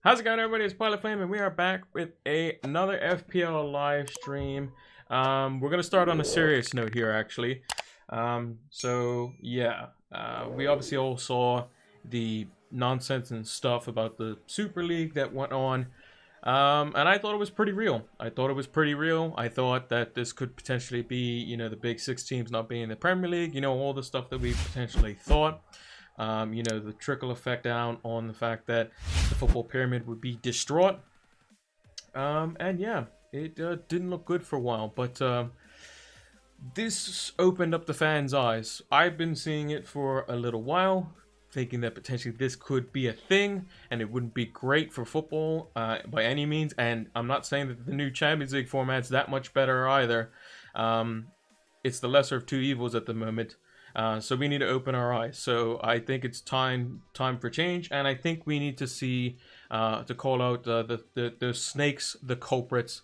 How's it going, everybody? It's Pilot Flame, and we are back with another FPL live stream. We're gonna start on a serious note here, actually. We obviously all saw the nonsense and stuff about the Super League that went on, and I thought it was pretty real. I thought that this could potentially be, the big six teams not being in the Premier League. All the stuff that we potentially thought. The trickle effect down on the fact that the football pyramid would be distraught. It didn't look good for a while, but this opened up the fans' eyes. I've been seeing it for a little while, thinking that potentially this could be a thing, and it wouldn't be great for football by any means. And I'm not saying that the new Champions League format's that much better either. It's the lesser of two evils at the moment. So we need to open our eyes. So I think it's time for change, and I think we need to see to call out the snakes, the culprits,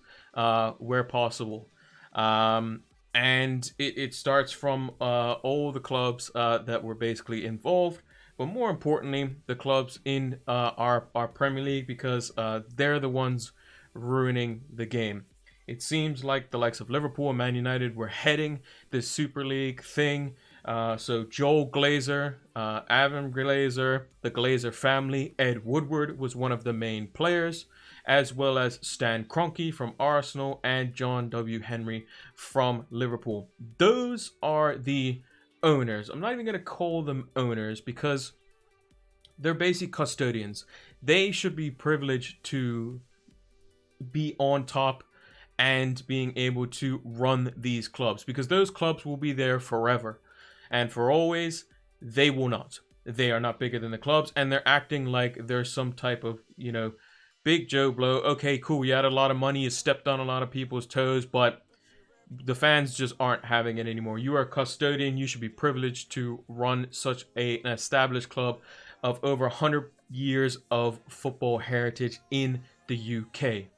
where possible. And it starts from all the clubs that were basically involved, but more importantly, the clubs in our Premier League, because they're the ones ruining the game. It seems like the likes of Liverpool and Man United were heading this Super League thing. So Joel Glazer, Adam Glazer, the Glazer family, Ed Woodward was one of the main players, as well as Stan Kroenke from Arsenal and John W. Henry from Liverpool. Those are the owners. I'm not even going to call them owners because they're basic custodians. They should be privileged to be on top and being able to run these clubs, because those clubs will be there forever. And for always, they will not. They are not bigger than the clubs, and they're acting like there's some type of, big Joe Blow. Okay, cool, you had a lot of money, you stepped on a lot of people's toes, but the fans just aren't having it anymore. You are a custodian. You should be privileged to run such an established club of over 100 years of football heritage in the UK.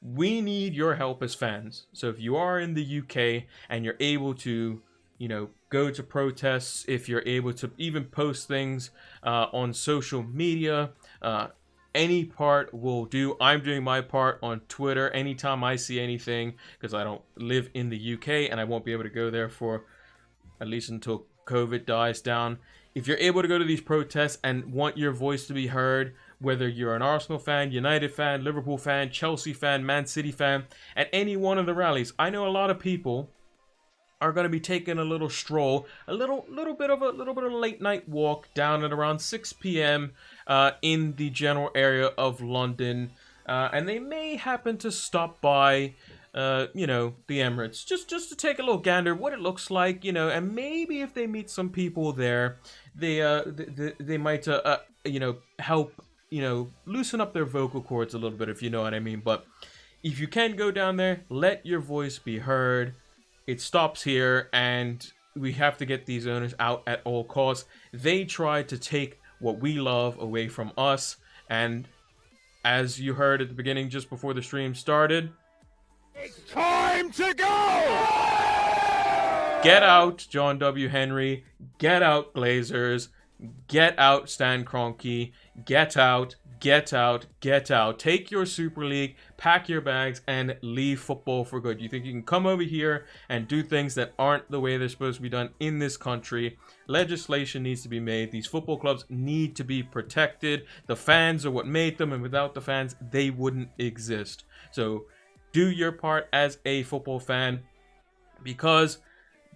We need your help as fans. So if you are in the UK and you're able to, go to protests, if you're able to even post things on social media, any part will do. I'm doing my part on Twitter anytime I see anything, because I don't live in the UK and I won't be able to go there for at least until COVID dies down. If you're able to go to these protests and want your voice to be heard, whether you're an Arsenal fan, United fan, Liverpool fan, Chelsea fan, Man City fan, at any one of the rallies, I know a lot of people are going to be taking a little stroll, a little bit of a late night walk down at around 6 p.m. In the general area of London, and they may happen to stop by, the Emirates, just to take a little gander what it looks like, and maybe if they meet some people there, they might help, loosen up their vocal cords a little bit, if you know what I mean. But if you can go down there, let your voice be heard. It stops here, and we have to get these owners out at all costs. They try to take what we love away from us, and as you heard at the beginning, just before the stream started, it's time to go! Get out, John W. Henry. Get out, Glazers. Get out, Stan Kroenke. Get out, get out, get out. Take your Super League, pack your bags, and leave football for good. You think you can come over here and do things that aren't the way they're supposed to be done in this country? Legislation needs to be made. These football clubs need to be protected. The fans are what made them, and without the fans, they wouldn't exist. So do your part as a football fan, because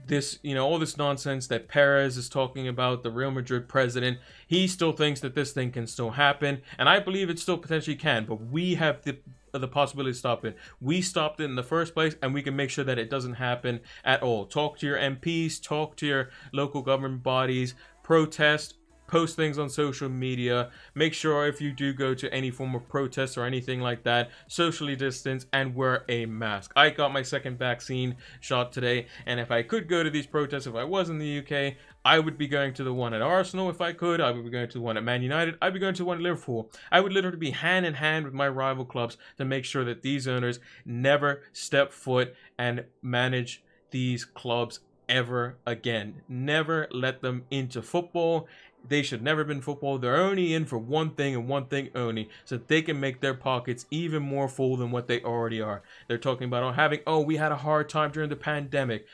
this, all this nonsense that Perez is talking about, the Real Madrid president, he still thinks that this thing can still happen, and I believe it still potentially can, but we have the possibility to stop it. We stopped it in the first place, and we can make sure that it doesn't happen at all. Talk to your MPs, talk to your local government bodies, protest, post things on social media. Make sure if you do go to any form of protest or anything like that, socially distance and wear a mask. I got my second vaccine shot today, and if I could go to these protests, if I was in the UK, I would be going to the one at Arsenal if I could. I would be going to the one at Man United. I'd be going to the one at Liverpool. I would literally be hand in hand with my rival clubs to make sure that these owners never step foot and manage these clubs ever again. Never let them into football. They should never have been football. They're only in for one thing and one thing only, so that they can make their pockets even more full than what they already are. They're talking about we had a hard time during the pandemic.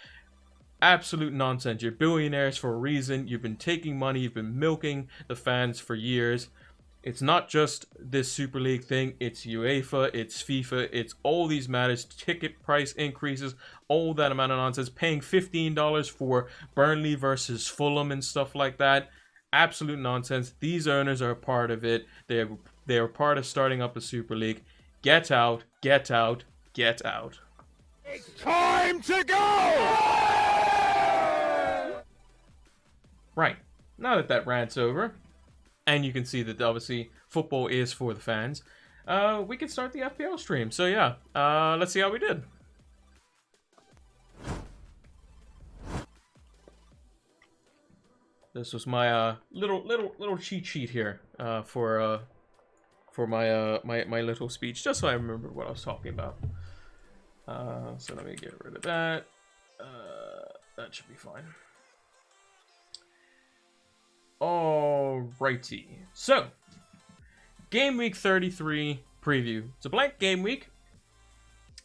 Absolute nonsense. You're billionaires for a reason. You've been taking money. You've been milking the fans for years. It's not just this Super League thing. It's UEFA. It's FIFA. It's all these matters. Ticket price increases. All that amount of nonsense. Paying $15 for Burnley versus Fulham and stuff like that. Absolute nonsense. These owners are a part of it. They are part of starting up a Super League. Get out. Get out. Get out. It's time to go! Right. Now that rant's over, and you can see that obviously football is for the fans, we can start the FPL stream. So yeah, let's see how we did. This was my little cheat sheet here for my my little speech, just so I remember what I was talking about. So let me get rid of that. That should be fine. Alrighty. So, Game Week 33 preview. It's a blank game week.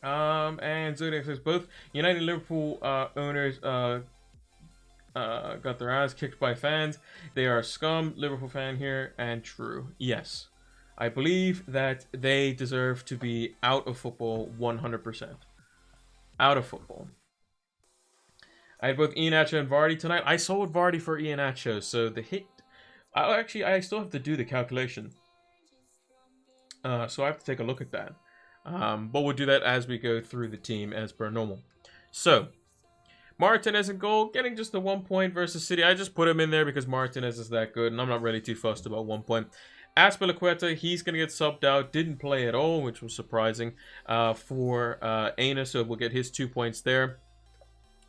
And Zodiac says both United and Liverpool owners got their ass kicked by fans. They are scum. Liverpool fan here, and true. Yes. I believe that they deserve to be out of football 100%. Out of football. I had both Iheanacho and Vardy tonight. I sold Vardy for Iheanacho, so the hit... I still have to do the calculation. So I have to take a look at that. But we'll do that as we go through the team as per normal. So, Martinez in goal, getting just the 1 point versus City. I just put him in there because Martinez is that good, and I'm not really too fussed about 1 point. Azpilicueta, he's going to get subbed out. Didn't play at all, which was surprising for Aina, so we'll get his 2 points there,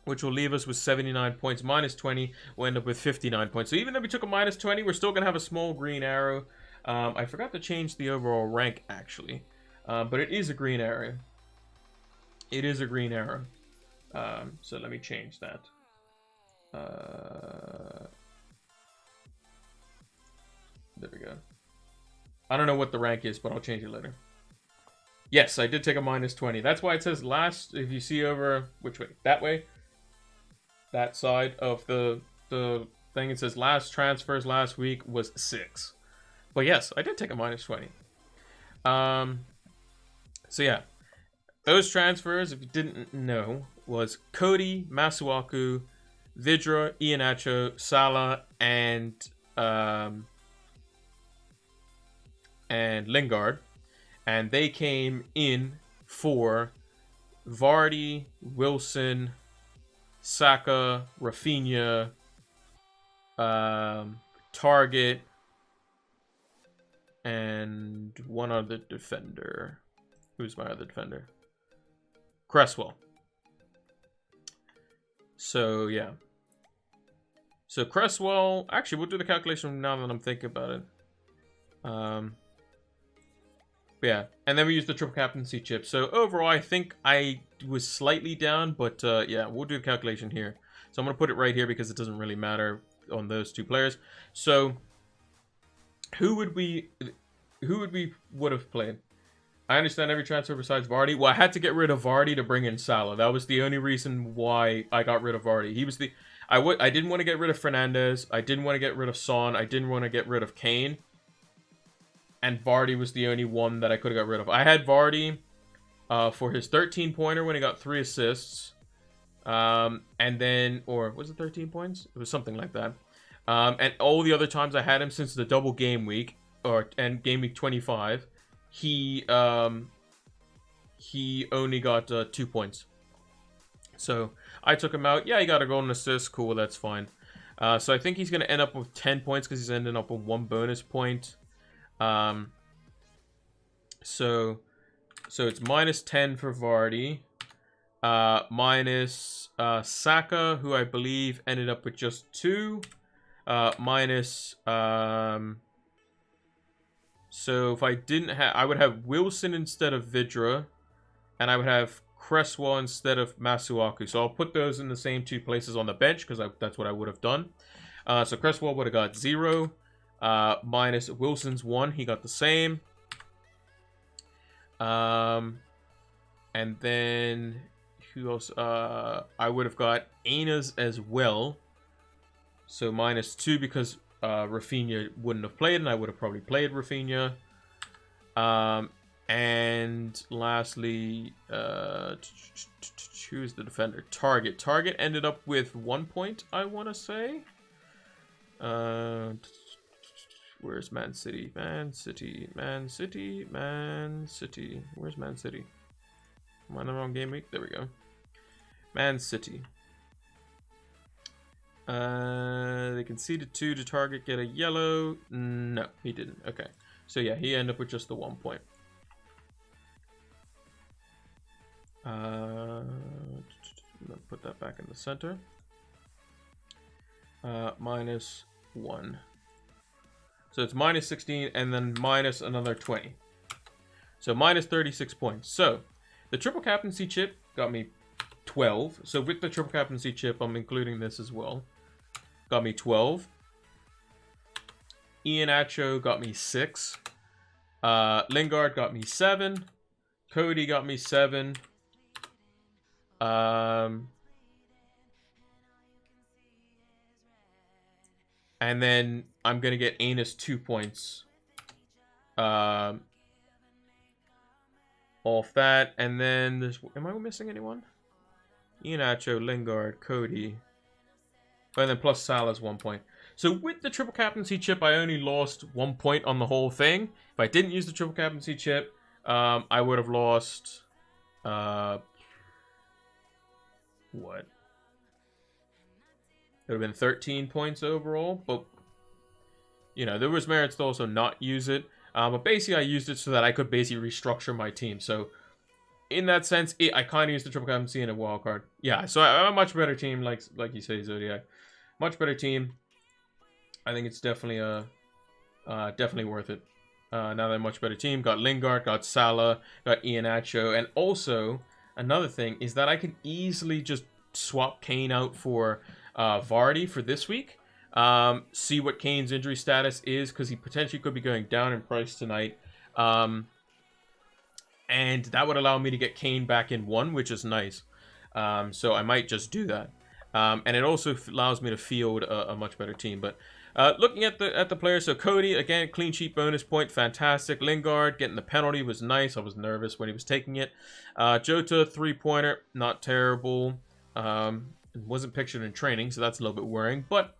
which will leave us with 79 points. Minus 20, we'll end up with 59 points. So even though we took a minus 20, we're still going to have a small green arrow. I forgot to change the overall rank, actually. But it is a green arrow. It is a green arrow. So let me change that. There we go. I don't know what the rank is, but I'll change it later. Yes, I did take a minus 20. That's why it says last, if you see over, which way? That way. That side of the thing, it says last transfers last week was 6. But yes, I did take a minus 20. So yeah, those transfers, if you didn't know, was Cody, Masuaku, Vidra, Iheanacho, Salah, and Lingard. And they came in for Vardy, Wilson, Saka, Rafinha, Target, and one other defender. Who's my other defender? Cresswell. So, yeah. So, Cresswell... Actually, we'll do the calculation now that I'm thinking about it. Yeah. And then we use the triple captaincy chip. So, overall, I think I was slightly down. But, yeah, we'll do the calculation here. So, I'm going to put it right here because it doesn't really matter on those two players. So, who would we would have played? I understand every transfer besides Vardy. Well, I had to get rid of Vardy to bring in Salah. That was the only reason why I got rid of Vardy. He was the... I didn't want to get rid of Fernandez. I didn't want to get rid of Son. I didn't want to get rid of Kane. And Vardy was the only one that I could have got rid of. I had Vardy for his 13-pointer when he got 3 assists. And then... Or was it 13 points? It was something like that. And all the other times I had him since the double game week. And game week 25... He only got 2 points. So I took him out. Yeah, he got a golden assist. Cool, that's fine. So I think he's going to end up with 10 points because he's ending up with 1 bonus point. So it's minus 10 for Vardy. Minus Saka, who I believe ended up with just 2. Minus... So if I didn't have... I would have Wilson instead of Vidra. And I would have Cresswell instead of Masuaku. So I'll put those in the same 2 places on the bench because that's what I would have done. So Cresswell would have got 0. Minus Wilson's 1. He got the same. And then who else? I would have got Aina's as well. So minus 2 because Rafinha wouldn't have played, and I would have probably played Rafinha. And lastly, who's the defender? Target. Target ended up with 1 point, I want to say. Where's Man City? Man City. Man City. Man City. Where's Man City? Am I on the wrong game week? There we go. Man City. They conceded 2 to Target get a yellow. No, he didn't. Okay. So yeah, he ended up with just the 1 point. I'm gonna put that back in the center. Minus 1. So it's minus 16 and then minus another 20. So minus 36 points. So the triple captaincy chip got me 12. So with the triple captaincy chip, I'm including this as well. Got me 12. Iheanacho got me 6. Lingard got me 7. Cody got me 7. And then I'm going to get Anus 2 points off that. And then there's... Am I missing anyone? Iheanacho, Lingard, Cody. And then plus Salah's 1 point. So with the triple captaincy chip, I only lost 1 point on the whole thing. If I didn't use the triple captaincy chip, I would have lost... what? It would have been 13 points overall, but you know, there was merits to also not use it. But basically, I used it so that I could basically restructure my team. So in that sense, I kind of used the triple captaincy in a wild card. Yeah, so I have a much better team, like you say, Zodiac. Much better team. I think it's definitely definitely worth it. Now they're a much better team. Got Lingard, got Salah, got Iheanacho, and also another thing is that I can easily just swap Kane out for Vardy for this week. See what Kane's injury status is, because he potentially could be going down in price tonight. And that would allow me to get Kane back in 1, which is nice. So I might just do that. And it also allows me to field a much better team. But looking at the players, so Cody, again, clean sheet bonus point, fantastic. Lingard, getting the penalty was nice. I was nervous when he was taking it. Jota, 3-pointer, not terrible. Wasn't pictured in training, so that's a little bit worrying. But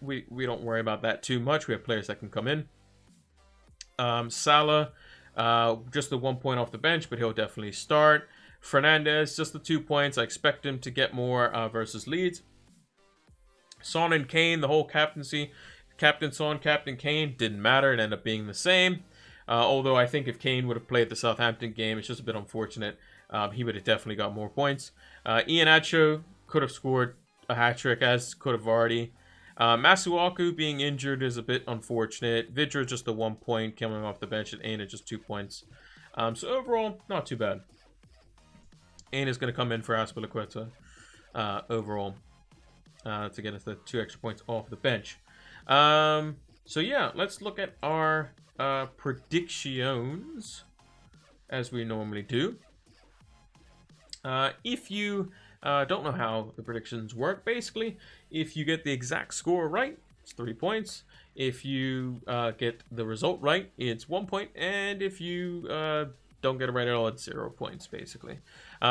we don't worry about that too much. We have players that can come in. Salah, just the 1 point off the bench, but he'll definitely start. Fernandez, just the 2 points. I expect him to get more versus Leeds. Son and Kane, the whole captaincy. Captain Son, Captain Kane, didn't matter. It ended up being the same. Although I think if Kane would have played the Southampton game, it's just a bit unfortunate. He would have definitely got more points. Iheanacho could have scored a hat-trick, as could have Vardy. Masuaku being injured is a bit unfortunate. Vidra just the 1 point coming off the bench, and Aina just 2 points. So overall, not too bad. Aina's going to come in for Azpilicueta overall to get us the 2 extra points off the bench. So yeah, let's look at our predictions as we normally do. If you don't know how the predictions work, basically, if you get the exact score right, it's 3 points. If you get the result right, it's 1 point. And if you don't get it right at all, it's 0 points, basically.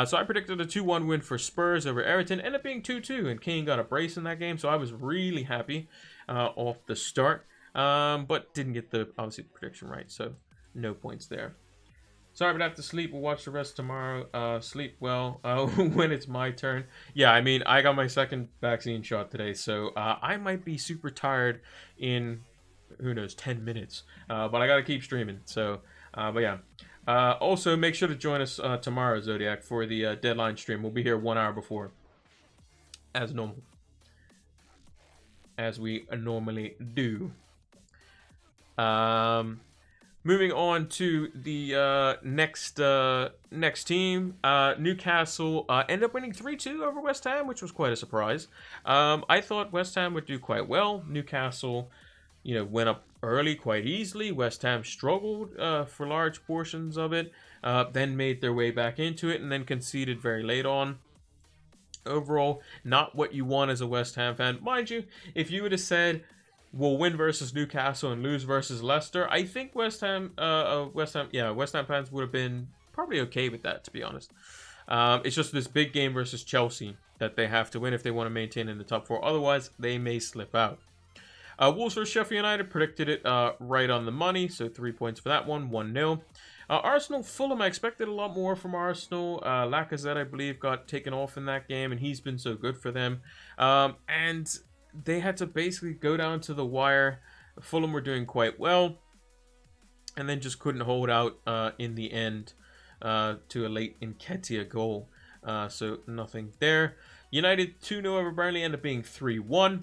So I predicted a 2-1 win for Spurs over Everton. Ended up being 2-2, and Kane got a brace in that game, so I was really happy off the start. But didn't get the, obviously, prediction right, so no points there. Sorry, but I have to sleep. We'll watch the rest tomorrow. Sleep well when it's my turn. Yeah, I mean, I got my second vaccine shot today, so I might be super tired in, who knows, 10 minutes. But I got to keep streaming, so, but yeah. Also, make sure to join us tomorrow, Zodiac, for the deadline stream. We'll be here 1 hour before, as normal. As we normally do. Moving on to the next team, Newcastle ended up winning 3-2 over West Ham, which was quite a surprise. I thought West Ham would do quite well. Newcastle, went up early quite easily. West Ham struggled for large portions of it, then made their way back into it, and then conceded very late on. Overall, not what you want as a West Ham fan. Mind you, if you would have said, we'll win versus Newcastle and lose versus Leicester, I think West Ham fans would have been probably okay with that, to be honest. It's just this big game versus Chelsea that they have to win if they want to maintain in the top four. Otherwise, they may slip out. Wolves vs Sheffield United, predicted it right on the money, so 3 points for that one, 1-0. Arsenal Fulham, I expected a lot more from Arsenal. Lacazette, I believe, got taken off in that game, and he's been so good for them. And they had to basically go down to the wire. Fulham were doing quite well, and then just couldn't hold out in the end to a late Nketiah goal. So nothing there. United 2-0 over Burnley, ended up being 3-1.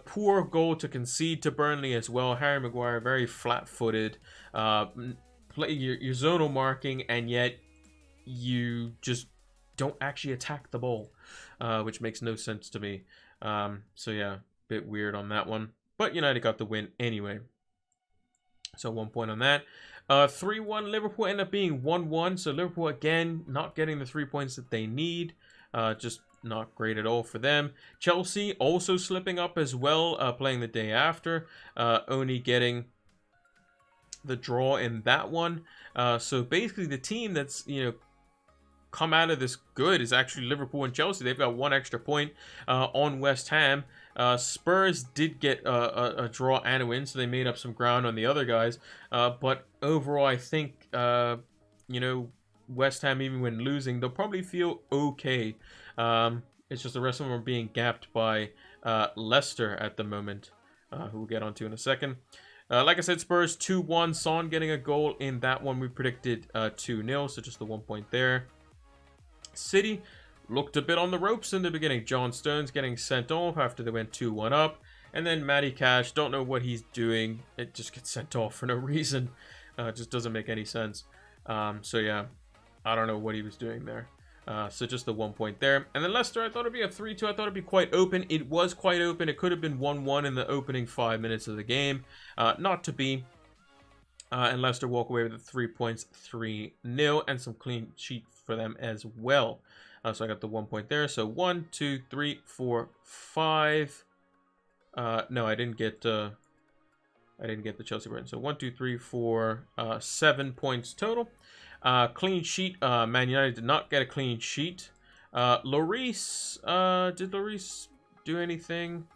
Poor goal to concede to Burnley as well. Harry Maguire, very flat-footed. Play your zonal marking, and yet you just don't actually attack the ball, which makes no sense to me. So yeah, bit weird on that one. But United got the win anyway. So 1 point on that. 3-1 Liverpool ended up being 1-1. So Liverpool again not getting the 3 points that they need. Just not great at all for them. Chelsea also slipping up as well, playing the day after. Only getting the draw in that one. So basically the team that's, come out of this good is actually Liverpool and Chelsea. They've got 1 extra point on West Ham. Spurs did get a draw and a win, so they made up some ground on the other guys. But overall, I think, West Ham, even when losing, they'll probably feel okay. It's just the rest of them are being gapped by Leicester at the moment, who we'll get onto in a second. Like I said, Spurs 2-1. Son getting a goal in that one. We predicted 2-0, so just the 1 point there. City looked a bit on the ropes in the beginning. John Stones getting sent off after they went 2-1 up. And then Matty Cash, don't know what he's doing. It just gets sent off for no reason. It just doesn't make any sense. So yeah, I don't know what he was doing there. So just the 1 point there. And then Leicester, I thought it'd be a 3-2. I thought it'd be quite open. It was quite open. It could have been 1-1 in the opening 5 minutes of the game. Not to be. And Leicester walk away with the 3 points, 3-0, and some clean sheet for them as well. So I got the 1 point there. So 1, 2, 3, 4, 5. No, I didn't get the Chelsea win. So 1, 2, 3, 4, 7 points total. Clean sheet. Man United did not get a clean sheet. Lloris, did Lloris do anything?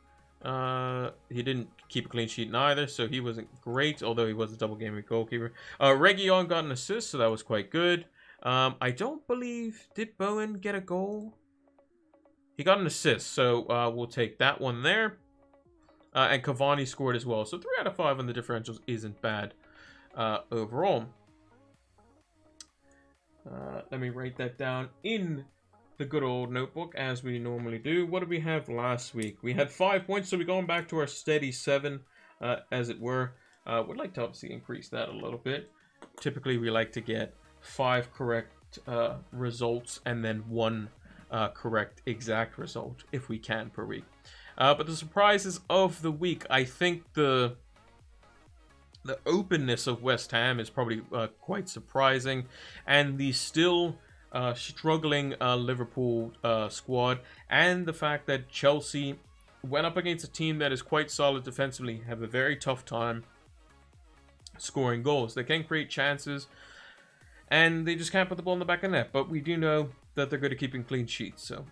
He didn't keep a clean sheet neither, so he wasn't great, although he was a double Gameweek goalkeeper. Reguilon got an assist, so that was quite good. I don't believe, did Bowen get a goal? He got an assist, so we'll take that one there. And Cavani scored as well, so 3 out of 5 on the differentials isn't bad overall. Let me write that down in the good old notebook as we normally do. What did we have last week? We had 5 points, so we're going back to our steady 7, as it were. Would like to obviously increase that a little bit. Typically, we like to get 5 correct results and then 1 correct exact result if we can per week. But the surprises of the week, I think the openness of West Ham is probably quite surprising, and the still struggling Liverpool squad, and the fact that Chelsea went up against a team that is quite solid defensively, have a very tough time scoring goals. They can create chances, and they just can't put the ball in the back of the net. But we do know that they're good at keeping clean sheets, so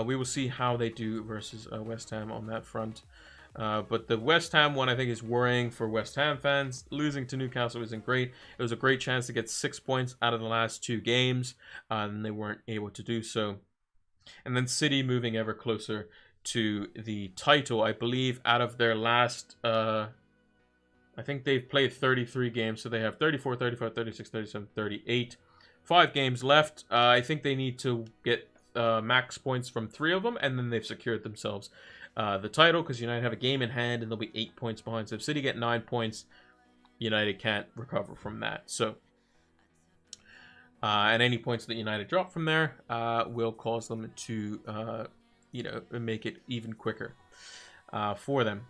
we will see how they do versus West Ham on that front. But the West Ham one, I think, is worrying for West Ham fans. Losing to Newcastle isn't great. It was a great chance to get 6 points out of the last 2 games, and they weren't able to do so. And then City moving ever closer to the title. I believe out of their last, I think they've played 33 games, so they have 34, 35, 36, 37, 38. 5 games left. I think they need to get max points from 3 of them, and then they've secured themselves the title, because United have a game in hand and they'll be 8 points behind. So if City get 9 points, United can't recover from that. So, and any points that United drop from there will cause them to, make it even quicker for them.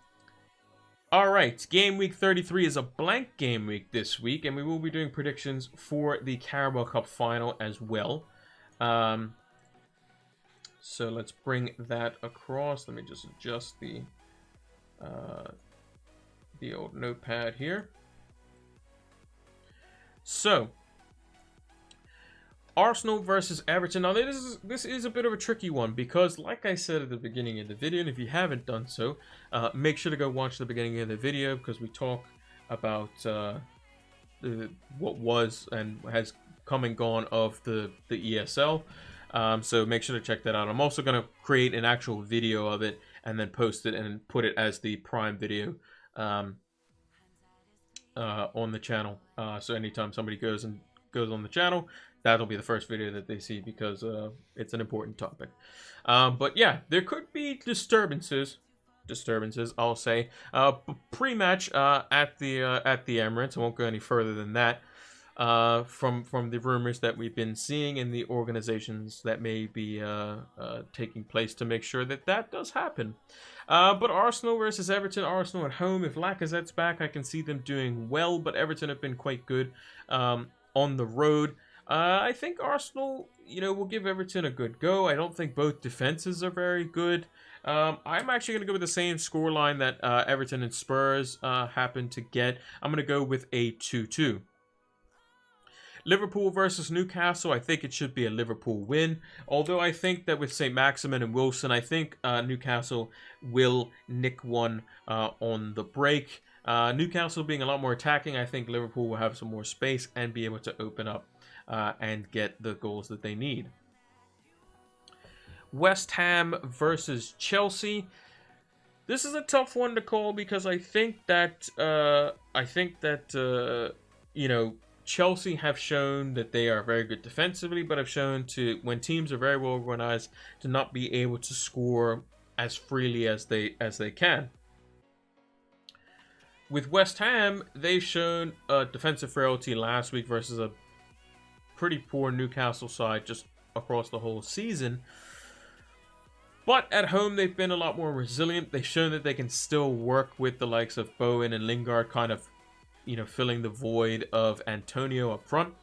All right, game week 33 is a blank game week this week, and we will be doing predictions for the Carabao Cup final as well. So let's bring that across. Let me just adjust the old notepad here. So, Arsenal versus Everton. Now, this is a bit of a tricky one because, like I said at the beginning of the video, and if you haven't done so, make sure to go watch the beginning of the video because we talk about what was and has come and gone of the ESL. So make sure to check that out. I'm also going to create an actual video of it and then post it and put it as the Prime video on the channel. So anytime somebody goes on the channel, that'll be the first video that they see because it's an important topic. But yeah, there could be disturbances, I'll say, pre-match at the Emirates. I won't go any further than that. From the rumors that we've been seeing in the organizations that may be taking place to make sure that does happen. But Arsenal versus Everton. Arsenal at home. If Lacazette's back, I can see them doing well, but Everton have been quite good on the road. I think Arsenal, will give Everton a good go. I don't think both defenses are very good. I'm actually going to go with the same scoreline that Everton and Spurs happen to get. I'm going to go with a 2-2. Liverpool versus Newcastle. I think it should be a Liverpool win. Although I think that with St. Maximin and Wilson, I think Newcastle will nick one on the break. Newcastle being a lot more attacking, I think Liverpool will have some more space and be able to open up and get the goals that they need. West Ham versus Chelsea. This is a tough one to call because I think that Chelsea have shown that they are very good defensively, but have shown to, when teams are very well organized, to not be able to score as freely as they can. With West Ham, they've shown defensive frailty last week versus a pretty poor Newcastle side just across the whole season. But at home, they've been a lot more resilient. They've shown that they can still work with the likes of Bowen and Lingard, kind of, filling the void of Antonio up front.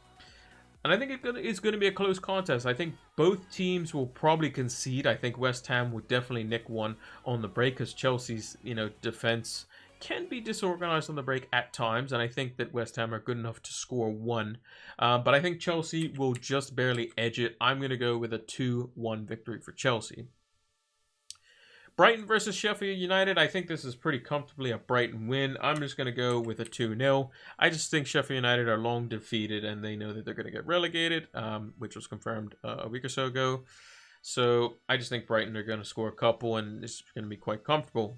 And I think it's going to be a close contest. I think both teams will probably concede. I think West Ham would definitely nick one on the break because Chelsea's, defense can be disorganized on the break at times. And I think that West Ham are good enough to score one. But I think Chelsea will just barely edge it. I'm going to go with a 2-1 victory for Chelsea. Brighton versus Sheffield United. I think this is pretty comfortably a Brighton win. I'm just going to go with a 2-0. I just think Sheffield United are long defeated and they know that they're going to get relegated, which was confirmed a week or so ago. So I just think Brighton are going to score a couple and it's going to be quite comfortable.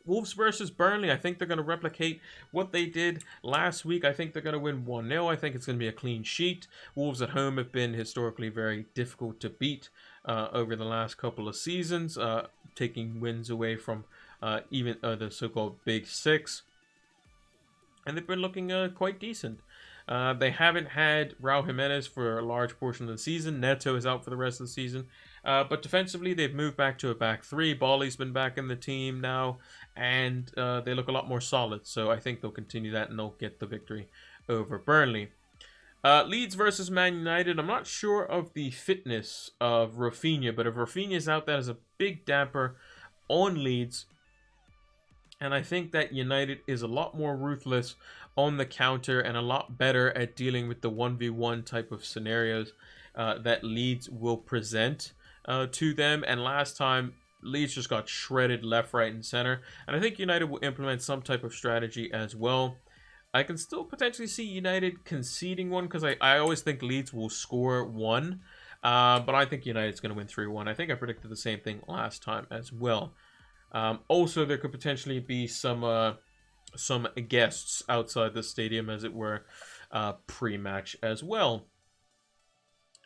Wolves versus Burnley. I think they're going to replicate what they did last week. I think they're going to win 1-0. I think it's going to be a clean sheet. Wolves at home have been historically very difficult to beat over the last couple of seasons, taking wins away from even the so-called Big Six. And they've been looking quite decent. They haven't had Raul Jimenez for a large portion of the season. Neto is out for the rest of the season. But defensively, they've moved back to a back three. Bali's been back in the team now, and they look a lot more solid. So I think they'll continue that, and they'll get the victory over Burnley. Leeds versus Man United. I'm not sure of the fitness of Rafinha, but if Rafinha's out, that is a big damper on Leeds. And I think that United is a lot more ruthless on the counter and a lot better at dealing with the 1v1 type of scenarios that Leeds will present to them. And last time, Leeds just got shredded left, right, and center. And I think United will implement some type of strategy as well. I can still potentially see United conceding one because I always think Leeds will score one. But I think United's going to win 3-1. I think I predicted the same thing last time as well. Also, there could potentially be some guests outside the stadium, as it were, pre-match as well.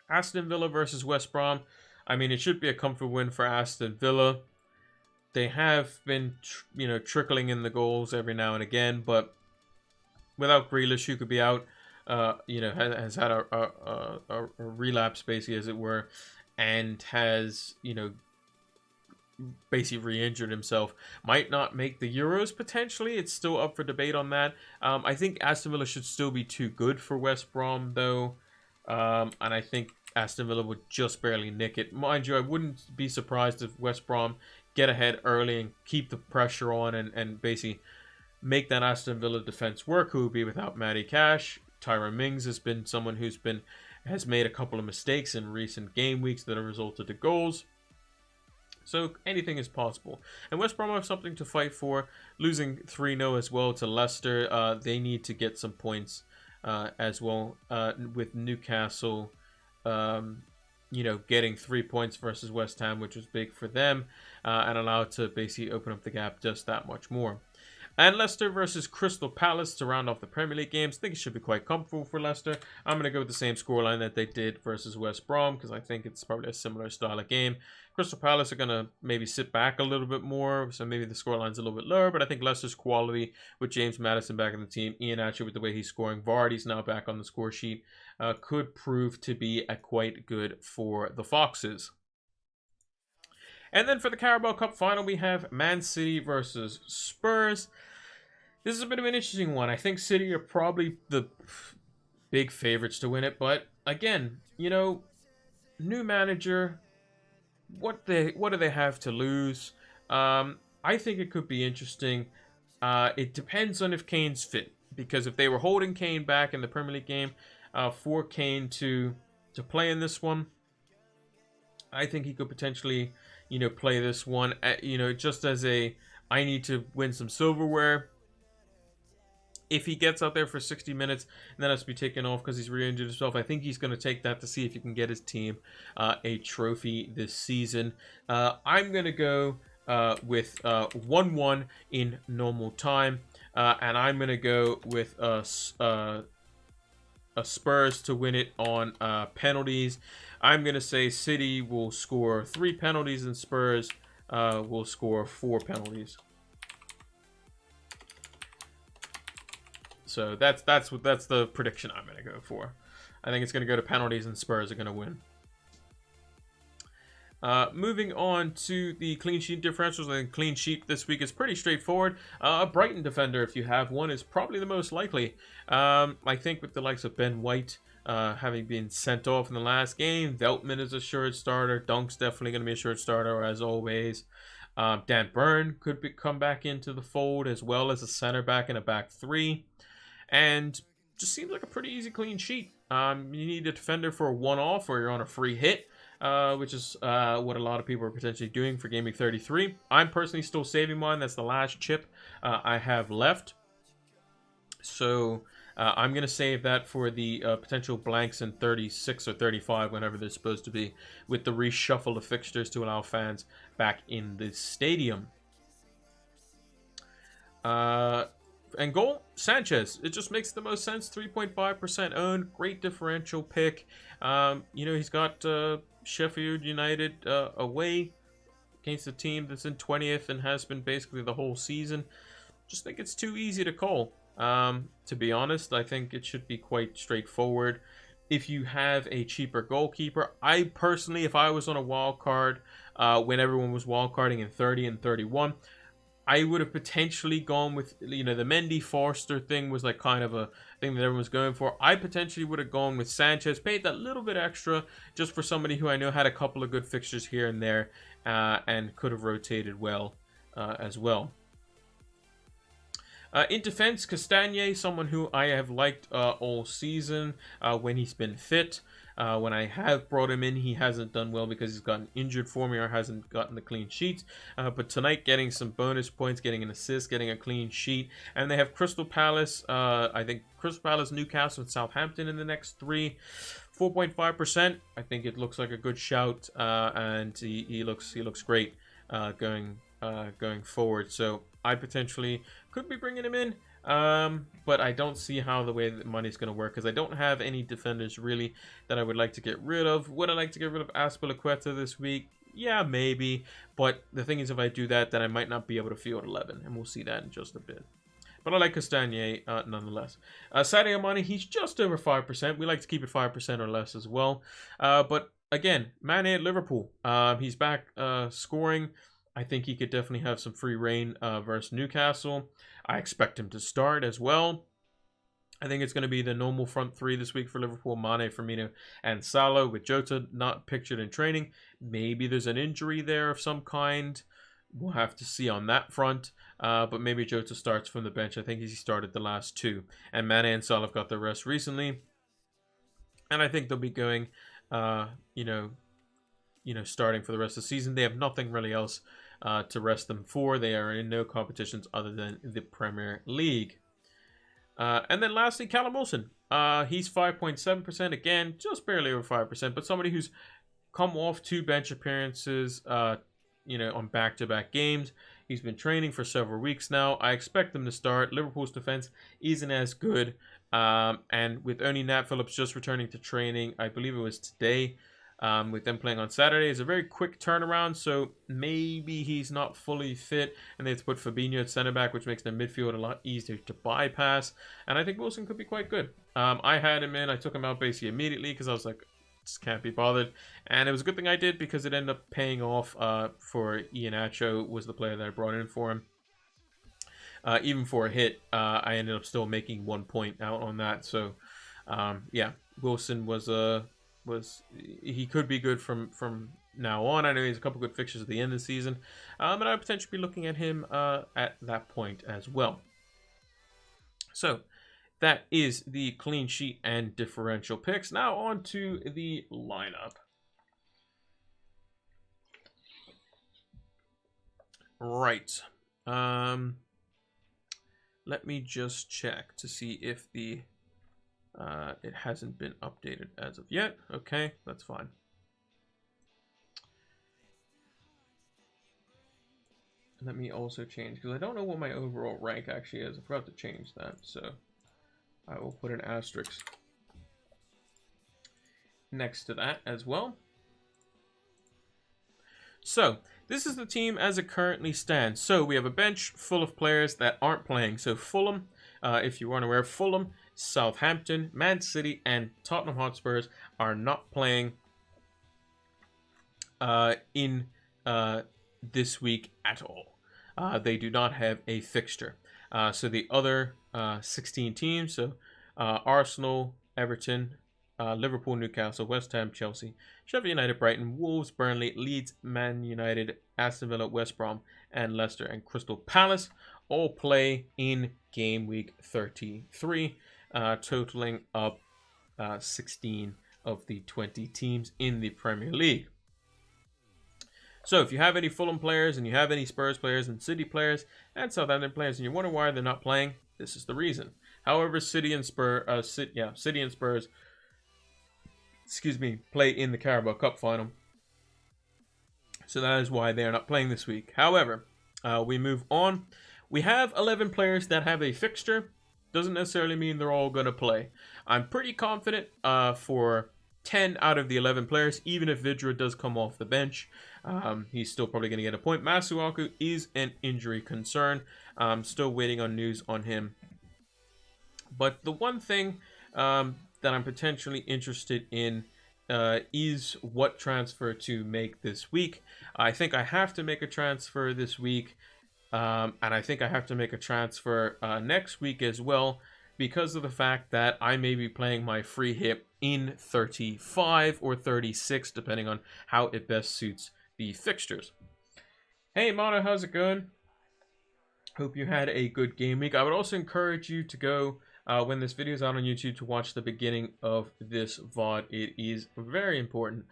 Aston Villa versus West Brom. I mean, it should be a comfortable win for Aston Villa. They have been, trickling in the goals every now and again, but without Grealish, who could be out, has had a relapse, basically, as it were, and has, basically re-injured himself, might not make the Euros potentially. It's still up for debate on that. I think Aston Villa should still be too good for West Brom, though. And I think Aston Villa would just barely nick it. Mind you, I wouldn't be surprised if West Brom get ahead early and keep the pressure on and basically make that Aston Villa defense work, who would be without Matty Cash. Tyrone Mings has been someone has made a couple of mistakes in recent game weeks that have resulted to goals. So anything is possible. And West Brom have something to fight for. Losing 3-0 as well to Leicester. They need to get some points as well. With Newcastle, getting 3 points versus West Ham, which was big for them. And allowed to basically open up the gap just that much more. And Leicester versus Crystal Palace to round off the Premier League games. I think it should be quite comfortable for Leicester. I'm going to go with the same scoreline that they did versus West Brom, because I think it's probably a similar style of game. Crystal Palace are going to maybe sit back a little bit more, so maybe the scoreline's a little bit lower, but I think Leicester's quality with James Maddison back in the team, Ian Atcher with the way he's scoring, Vardy's now back on the score sheet, could prove to be quite good for the Foxes. And then for the Carabao Cup final, we have Man City versus Spurs. This is a bit of an interesting one. I think City are probably the big favorites to win it, but again, new manager, what do they have to lose? I think it could be interesting. It depends on if Kane's fit, because if they were holding Kane back in the Premier League game for Kane to play in this one, I think he could potentially play this one, just as I need to win some silverware. If he gets out there for 60 minutes and then has to be taken off because he's re-injured himself, I think he's going to take that to see if he can get his team a trophy this season. I'm going to go with 1-1 in normal time. And I'm going to go with a Spurs to win it on penalties. I'm going to say City will score 3 penalties and Spurs will score 4 penalties. So that's the prediction I'm going to go for. I think it's going to go to penalties and Spurs are going to win. Moving on to the clean sheet differentials. I think clean sheet this week is pretty straightforward. A Brighton defender, if you have one, is probably the most likely. I think with the likes of Ben White having been sent off in the last game, Veltman is a assured starter. Dunk's definitely going to be a assured starter, as always. Dan Burn could come back into the fold, as well as a center back and a back 3. And just seems like a pretty easy clean sheet. You need a defender for a one-off, or you're on a free hit, which is what a lot of people are potentially doing for Gameweek 33. I'm personally still saving mine. That's the last chip I have left. So I'm going to save that for the potential blanks in 36 or 35, whenever they're supposed to be, with the reshuffle of fixtures to allow fans back in the stadium. And goal, Sanchez. It just makes the most sense. 3.5% owned. Great differential pick. He's got Sheffield United away against a team that's in 20th and has been basically the whole season. Just think it's too easy to call. To be honest, I think it should be quite straightforward. If you have a cheaper goalkeeper, I personally, if I was on a wild card when everyone was wild carding in 30 and 31, I would have potentially gone with, the Mendy Forster thing was like kind of a thing that everyone was going for. I potentially would have gone with Sanchez, paid that little bit extra just for somebody who I know had a couple of good fixtures here and there and could have rotated well as well. In defense, Castagne, someone who I have liked all season when he's been fit. When I have brought him in, he hasn't done well because he's gotten injured for me or hasn't gotten the clean sheet. But tonight, getting some bonus points, getting an assist, getting a clean sheet. And they have Crystal Palace, I think Crystal Palace, Newcastle, and Southampton in the next 3. 4.5%. I think it looks like a good shout, and he looks great going forward. So I potentially could be bringing him in. But I don't see how the way that money's going to work, because I don't have any defenders really that I would like to get rid of. Would I like to get rid of Azpilicueta this week? Yeah, maybe. But the thing is, if I do that, then I might not be able to field 11, and we'll see that in just a bit. But But I like Castagne nonetheless. Sadio Mane, he's just over 5%. We like to keep it 5% or less as well. But again, Mane at Liverpool. He's back scoring. I think he could definitely have some free reign versus Newcastle. I expect him to start as well. I think it's going to be the normal front three this week for Liverpool: Mane, Firmino, and Salah, with Jota not pictured in training. Maybe there's an injury there of some kind. We'll have to see on that front. But maybe Jota starts from the bench. I think he started the last two. And Mane and Salah have got their rest recently. And I think they'll be going, starting for the rest of the season. They have nothing really else to rest them for. They are in no competitions other than the Premier League. And then lastly, Callum Wilson. He's 5.7%. Again, just barely over 5%. But somebody who's come off 2 bench appearances, on back-to-back games. He's been training for several weeks now. I expect him to start. Liverpool's defense isn't as good. And with only Nat Phillips just returning to training, I believe it was today, with them playing on Saturday, it's a very quick turnaround. So maybe he's not fully fit, and they have to put Fabinho at center back, which makes their midfield a lot easier to bypass. And I think Wilson could be quite good. I had him in. I took him out basically immediately because I was like, just can't be bothered. And it was a good thing I did because it ended up paying off for Iheanacho was the player that I brought in for him. Even for a hit, I ended up still making 1 point out on that. So, yeah, Wilson he could be good from now on. I know he has a couple good fixtures at the end of the season, and I'd potentially be looking at him at that point as well. So that is the clean sheet and differential picks. Now on to the lineup. Right. Let me just check to see if it hasn't been updated as of yet. Okay, that's fine. Let me also change, because I don't know what my overall rank actually is. I forgot to change that, so I will put an asterisk next to that as well. So, this is the team as it currently stands. So, we have a bench full of players that aren't playing. So, Fulham, if you weren't aware, Fulham, Southampton, Man City, and Tottenham Hotspurs are not playing in this week at all. They do not have a fixture. So, the other 16 teams, so Arsenal, Everton, Liverpool, Newcastle, West Ham, Chelsea, Sheffield United, Brighton, Wolves, Burnley, Leeds, Man United, Aston Villa, West Brom, and Leicester and Crystal Palace all play in game week 33, totaling up 16 of the 20 teams in the Premier League. So if you have any Fulham players and you have any Spurs players and City players and Southampton players and you wonder why they're not playing, this is the reason. However, City and Spurs, play in the Carabao Cup final. So that is why they are not playing this week. However, we move on. We have 11 players that have a fixture. Doesn't necessarily mean they're all going to play. I'm pretty confident for 10 out of the 11 players, even if Vidra does come off the bench. He's still probably going to get a point. Masuaku is an injury concern. I'm still waiting on news on him. But the one thing that I'm potentially interested in is what transfer to make this week. I think I have to make a transfer this week. And I think I have to make a transfer next week as well, because of the fact that I may be playing my free hit in 35 or 36, depending on how it best suits the fixtures. Hey, Mono, how's it going? Hope you had a good game week. I would also encourage you to go, when this video is out on YouTube, to watch the beginning of this VOD. It is very important.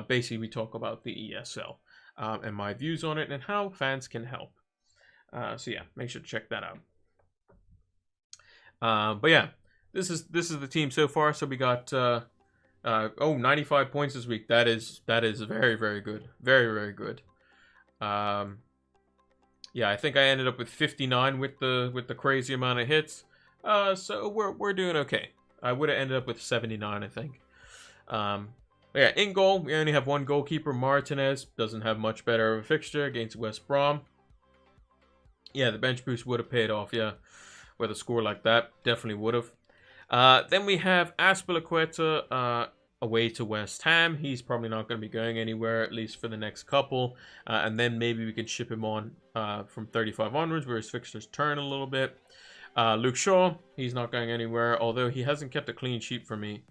Basically, we talk about the ESL and my views on it and how fans can help. So yeah, make sure to check that out. But yeah, this is the team so far. So we got 95 points this week. That is very, very good. Very, very good. Yeah, I think I ended up with 59 with the crazy amount of hits. So we're doing okay. I would have ended up with 79, I think. But yeah, in goal, we only have one goalkeeper. Martinez doesn't have much better of a fixture against West Brom. Yeah, the bench boost would have paid off, yeah. with a score like that. Definitely would have. Then we have Azpilicueta away to West Ham. He's probably not going to be going anywhere, at least for the next couple. And then maybe we can ship him on from 35 onwards, where his fixtures turn a little bit. Luke Shaw, he's not going anywhere, although he hasn't kept a clean sheet for me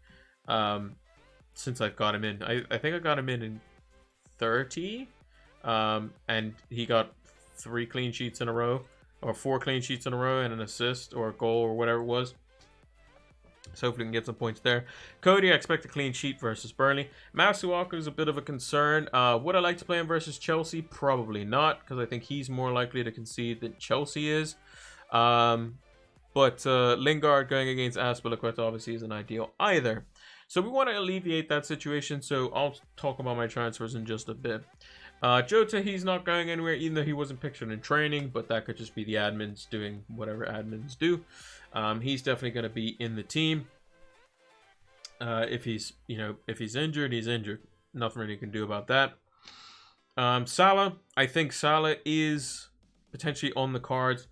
since I've got him in. I think I got him in 30, and he got 3 clean sheets in a row, or 4 clean sheets in a row, and an assist or a goal or whatever it was. So hopefully we can get some points there. Cody, I expect a clean sheet versus Burnley. Masuaku is a bit of a concern. Would I like to play him versus Chelsea? Probably not, because I think he's more likely to concede than Chelsea is. But Lingard going against Azpilicueta obviously isn't ideal either. So we want to alleviate that situation, so I'll talk about my transfers in just a bit. Jota, he's not going anywhere, even though he wasn't pictured in training, but that could just be the admins doing whatever admins do. He's definitely going to be in the team. If he's injured, he's injured. Nothing really you can do about that. Salah, I think Salah is potentially on the cards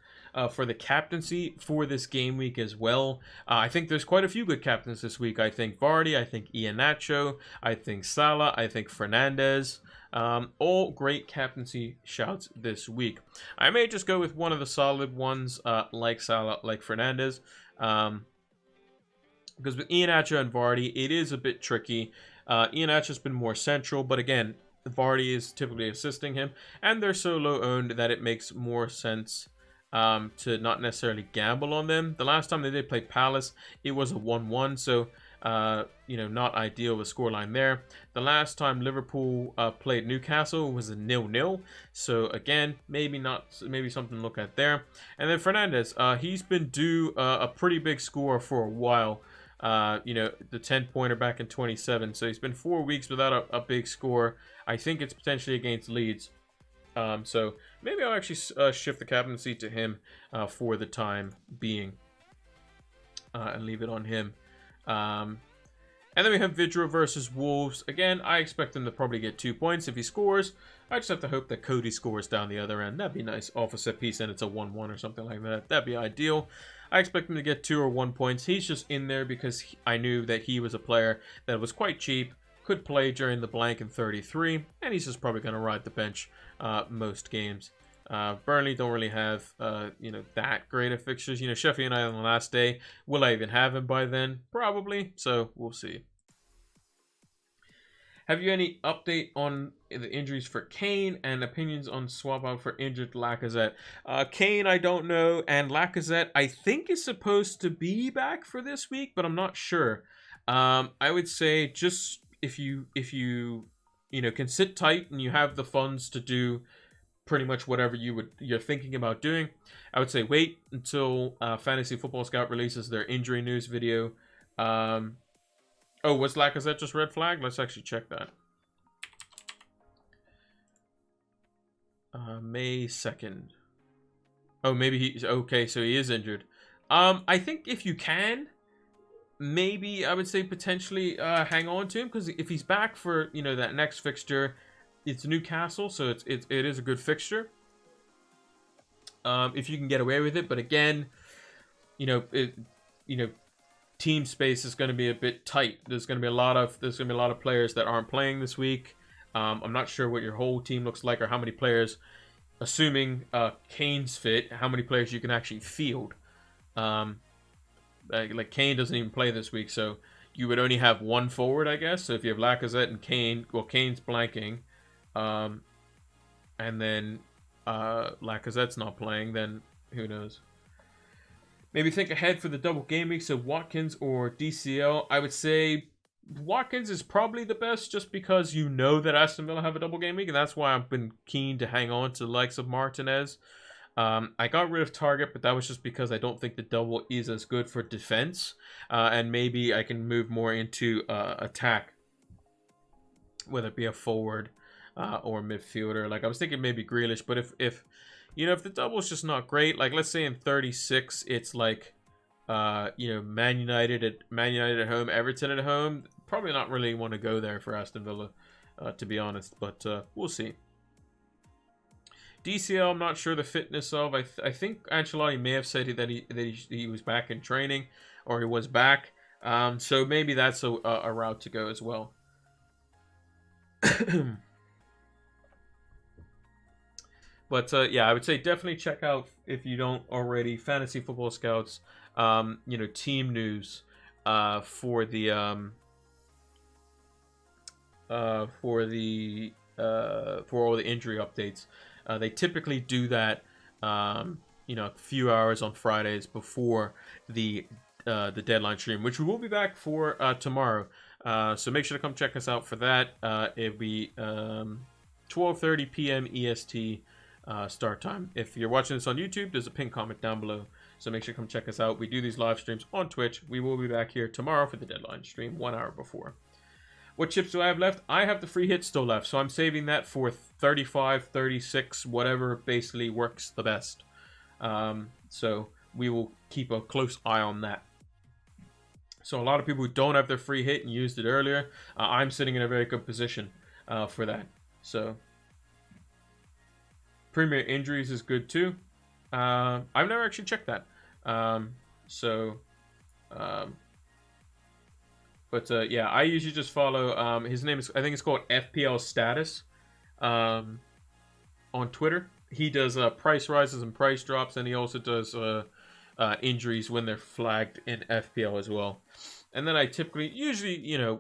for the captaincy for this game week as well. I think there's quite a few good captains this week. I think Vardy, I think Iheanacho, I think Salah, I think Fernandes. All great captaincy shouts this week. I may just go with one of the solid ones, like Salah, like Fernandes. Because with Iheanacho and Vardy, it is a bit tricky. Iheanacho's been more central, but again, Vardy is typically assisting him, and they're so low owned that it makes more sense to not necessarily gamble on them. The last time they did play Palace, it was a 1-1, so not ideal with scoreline there. The last time Liverpool played Newcastle was a 0-0, so again, maybe something to look at there. And then Fernandes, he's been due a pretty big score for a while. The 10-pointer back in 27, so he's been 4 weeks without a big score. I think it's potentially against Leeds. So maybe I'll actually shift the captaincy to him for the time being and leave it on him. And then we have Vidra versus Wolves. Again, I expect him to probably get 2 points if he scores. I just have to hope that Cody scores down the other end. That'd be nice. Off a set piece and it's a 1-1 or something like that. That'd be ideal. I expect him to get 2 or 1 points. He's just in there because I knew that he was a player that was quite cheap, could play during the blank in 33, and he's just probably going to ride the bench most games. Burnley don't really have that great of fixtures. Sheffield United on the last day. Will I even have him by then? Probably. So we'll see. Have you any update on the injuries for Kane and opinions on swap out for injured Lacazette? Kane, I don't know, and Lacazette, I think is supposed to be back for this week, but I'm not sure. I would say just if you can sit tight and you have the funds to do pretty much whatever you're thinking about doing, I would say wait until Fantasy Football Scout releases their injury news video. Was Lacazette just red flag? Let's actually check that. May 2nd. Oh, maybe he's okay, so he is injured. I think if you can, maybe I would say potentially hang on to him, because if he's back for that next fixture, it's Newcastle, so it is a good fixture. If you can get away with it, but again, team space is going to be a bit tight. There's going to be a lot of players that aren't playing this week. I'm not sure what your whole team looks like or how many players, assuming Kane's fit, how many players you can actually field. Like Kane doesn't even play this week, so you would only have one forward, I guess. So if you have Lacazette and Kane, well, Kane's blanking, and then Lacazette's not playing, then who knows? Maybe think ahead for the double game week, so Watkins or DCL. I would say Watkins is probably the best, just because that Aston Villa have a double game week, and that's why I've been keen to hang on to the likes of Martinez. I got rid of Target, but that was just because I don't think the double is as good for defense, and maybe I can move more into attack, whether it be a forward or midfielder. Like I was thinking maybe Grealish, but if the double is just not great, like let's say in 36 it's like Man United at home, Everton at home, probably not really want to go there for Aston Villa, to be honest, but we'll see. DCL, I'm not sure the fitness of. I think Ancelotti may have said that he was back in training, or he was back. So maybe that's a route to go as well. But yeah, I would say definitely check out, if you don't already, Fantasy Football Scouts. Team news for the for all the injury updates. They typically do that, a few hours on Fridays before the deadline stream, which we will be back for tomorrow. So make sure to come check us out for that. It'll be 12:30 p.m. EST start time. If you're watching this on YouTube, there's a pinned comment down below. So make sure to come check us out. We do these live streams on Twitch. We will be back here tomorrow for the deadline stream, 1 hour before. What chips do I have left? I have the free hit still left, so I'm saving that for 35, 36, whatever basically works the best. So we will keep a close eye on that. So a lot of people who don't have their free hit and used it earlier, I'm sitting in a very good position for that. So Premier Injuries is good too. I've never actually checked that. Yeah, I usually just follow. His name is, I think it's called FPL Status on Twitter. He does price rises and price drops, and he also does injuries when they're flagged in FPL as well. And then I typically, usually, at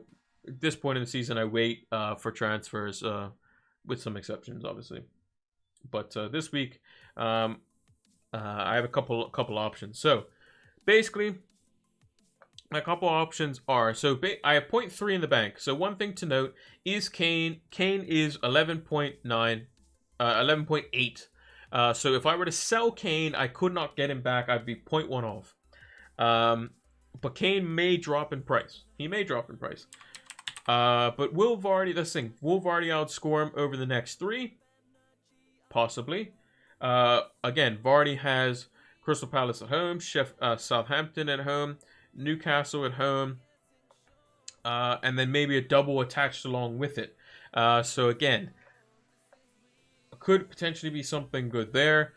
this point in the season, I wait for transfers, with some exceptions, obviously. But this week, I have a couple options. So basically, my couple options are, I have 0.3 in the bank. So one thing to note is Kane. Kane is 11.8. So if I were to sell Kane, I could not get him back. I'd be 0.1 off. But Kane may drop in price. He may drop in price. But will Vardy, let's think, will Vardy outscore him over the next 3? Possibly. Again, Vardy has Crystal Palace at home, Southampton at home, Newcastle at home, and then maybe a double attached along with it. So again, could potentially be something good there.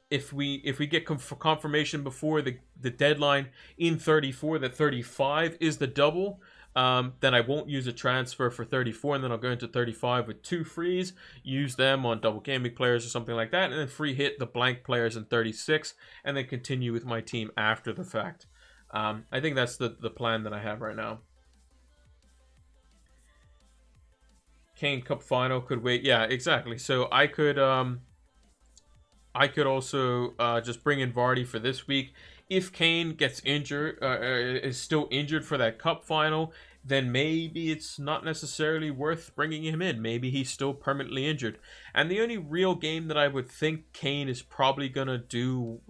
If we get confirmation before the deadline in 34 that 35 is the double, then I won't use a transfer for 34, and then I'll go into 35 with 2 frees, use them on double Gameweek players or something like that, and then free hit the blank players in 36, and then continue with my team after the fact. I think that's the plan that I have right now. Kane Cup final could wait. Yeah, exactly. So I could also just bring in Vardy for this week. If Kane gets injured, is still injured for that cup final, then maybe it's not necessarily worth bringing him in. Maybe he's still permanently injured. And the only real game that I would think Kane is probably gonna do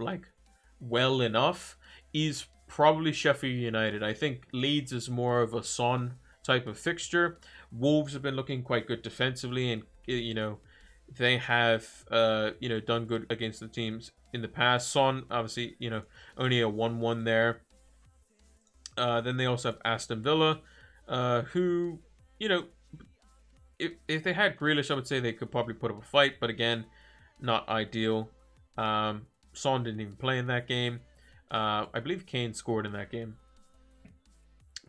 well enough is probably Sheffield United. I think Leeds is more of a Son type of fixture. Wolves have been looking quite good defensively, and they have done good against the teams in the past. Son, obviously, only a 1-1 there. Then they also have Aston Villa, who, if they had Grealish, I would say they could probably put up a fight, but again, not ideal. Son didn't even play in that game. I believe Kane scored in that game.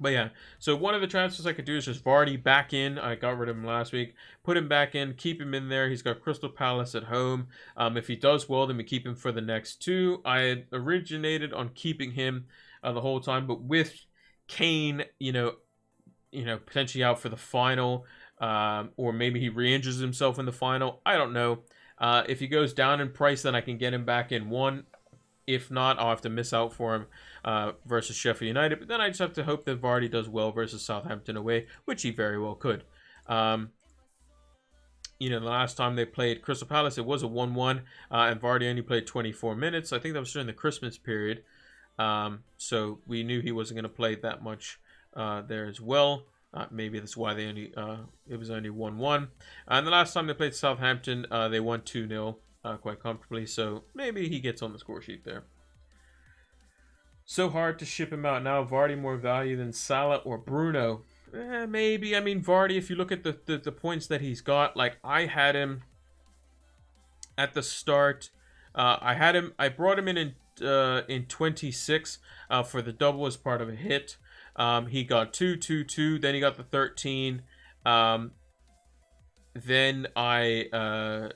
But yeah, so one of the transfers I could do is just Vardy back in. I got rid of him last week. Put him back in, keep him in there. He's got Crystal Palace at home. If he does well, then we keep him for the next 2. I had originated on keeping him the whole time, but with Kane, potentially out for the final, or maybe he re-injures himself in the final. I don't know. If he goes down in price, then I can get him back in 1. If not, I'll have to miss out for him versus Sheffield United. But then I just have to hope that Vardy does well versus Southampton away, which he very well could. The last time they played Crystal Palace, it was a 1-1, and Vardy only played 24 minutes. I think that was during the Christmas period. So we knew he wasn't going to play that much there as well. Maybe that's why it was only 1-1. And the last time they played Southampton, they won 2-0. Quite comfortably, so maybe he gets on the score sheet there. So hard to ship him out now. Vardy more value than Salah or Bruno. Maybe. I mean, Vardy, if you look at the points that he's got, like, I had him at the start. I brought him in 26 for the double as part of a hit. He got 2, 2, 2. Then he got the 13. Then I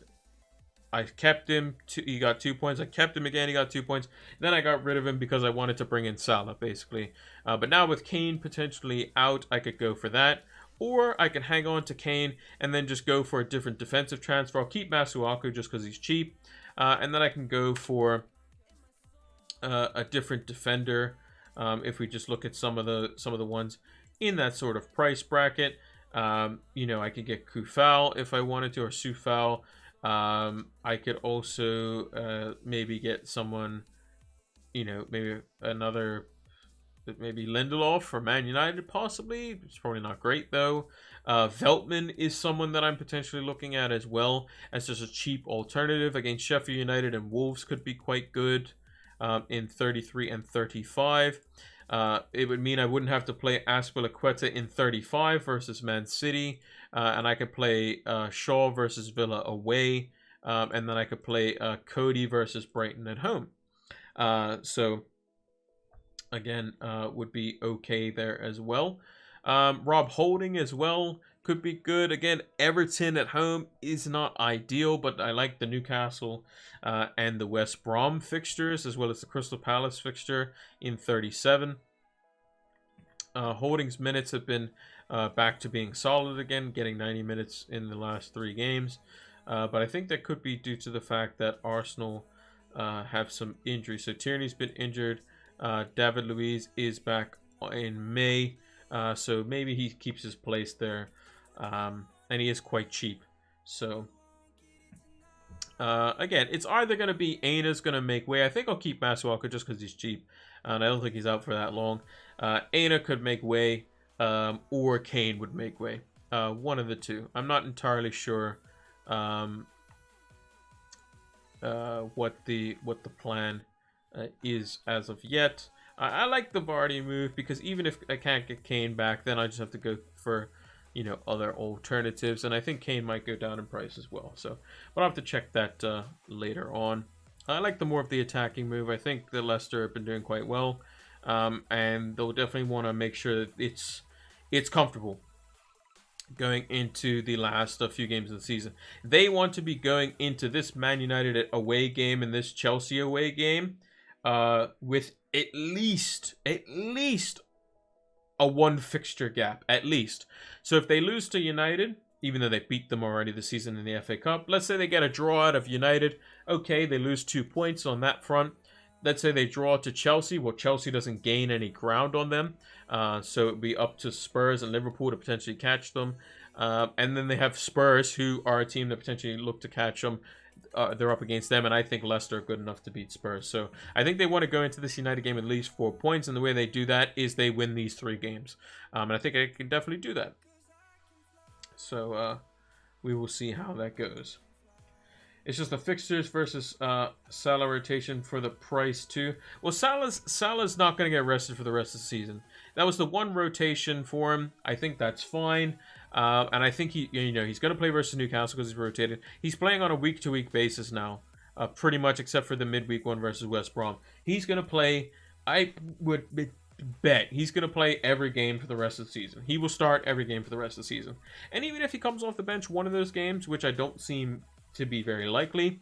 kept him. He got 2 points. I kept him again. He got 2 points. Then I got rid of him because I wanted to bring in Salah, basically. But now with Kane potentially out, I could go for that. Or I can hang on to Kane and then just go for a different defensive transfer. I'll keep Masuaku just because he's cheap. And then I can go for a different defender. If we just look at some of the ones in that sort of price bracket. I could get Kufal if I wanted to, or Sufal. I could also maybe get someone, maybe Lindelof for Man United, possibly. It's probably not great, though. Veltman is someone that I'm potentially looking at as well, as just a cheap alternative against Sheffield United, and Wolves could be quite good in 33 and 35. It would mean I wouldn't have to play Azpilicueta in 35 versus Man City, and I could play Shaw versus Villa away, and then I could play Cody versus Brighton at home. So again, would be okay there as well. Rob Holding as well could be good. Again, Everton at home is not ideal, but I like the Newcastle and the West Brom fixtures, as well as the Crystal Palace fixture in 37. Holding's minutes have been back to being solid again, getting 90 minutes in the last 3 games. But I think that could be due to the fact that Arsenal have some injuries. So Tierney's been injured. David Luiz is back in May. So maybe he keeps his place there. And he is quite cheap. So again, it's either going to be Aina's going to make way. I think I'll keep Masuaku just because he's cheap. And I don't think he's out for that long. Aina could make way, or Kane would make way. One of the two. I'm not entirely sure what the plan is as of yet. I like the Vardy move because even if I can't get Kane back, then I just have to go for other alternatives, and I think Kane might go down in price as well. So, but I'll have to check that later on. I like the more of the attacking move. I think that Leicester have been doing quite well, and they'll definitely want to make sure that it's comfortable going into the last few games of the season. They want to be going into this Man United away game and this Chelsea away game with at least a 1 fixture gap, at least. So if they lose to United, even though they beat them already this season in the FA Cup, let's say they get a draw out of United. Okay, they lose 2 points on that front. Let's say they draw to Chelsea. Well, Chelsea doesn't gain any ground on them. So it would be up to Spurs and Liverpool to potentially catch them. And then they have Spurs, who are a team that potentially look to catch them. They're up against them, and I think Leicester are good enough to beat Spurs. So I think they want to go into this United game at least 4 points, and the way they do that is they win these 3 games. And I think I can definitely do that. So we will see how that goes. It's just the fixtures versus Salah rotation for the price too. Well, Salah's not going to get rested for the rest of the season. That was the one rotation for him. I think that's fine. And I think he's going to play versus Newcastle because he's rotated. He's playing on a week-to-week basis now, pretty much, except for the midweek one versus West Brom. He's going to play. I would bet he's going to play every game for the rest of the season. He will start every game for the rest of the season. And even if he comes off the bench one of those games, which I don't seem to be very likely,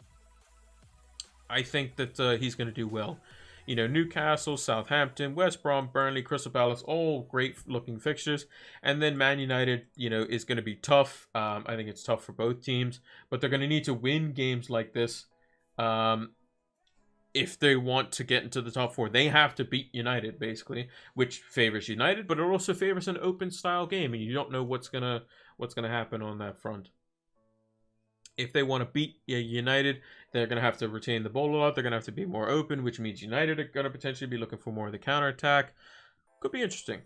I think that he's going to do well. Newcastle, Southampton, West Brom, Burnley, Crystal Palace, all great looking fixtures. And then Man United, is going to be tough. I think it's tough for both teams, but they're going to need to win games like this if they want to get into the top 4. They have to beat United, basically, which favors United, but it also favors an open style game, and you don't know what's gonna happen on that front. If they want to beat United, they're going to have to retain the ball a lot. They're going to have to be more open, which means United are going to potentially be looking for more of the counterattack. Could be interesting.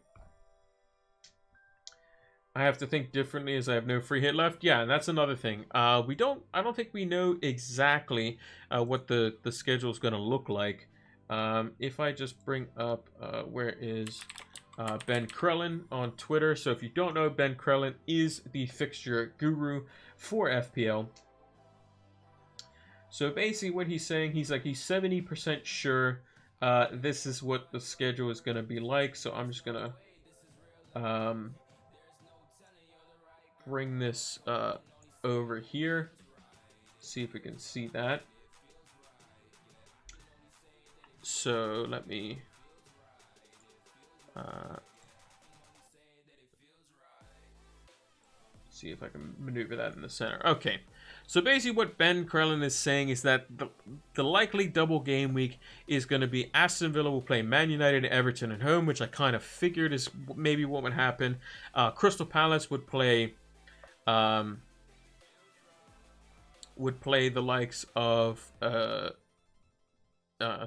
I have to think differently as I have no free hit left. Yeah, and that's another thing. I don't think we know exactly what the schedule is going to look like. If I just bring up, where is Ben Krellin on Twitter. So if you don't know, Ben Krellin is the fixture guru for FPL. So basically what he's saying, he's 70% sure this is what the schedule is going to be like. So I'm just going to bring this over here. See if we can see that. So let me see if I can maneuver that in the center. Okay. So basically what Ben Krellin is saying is that the likely double game week is going to be Aston Villa will play Man United and Everton at home, which I kind of figured is maybe what would happen. Crystal Palace would play the likes of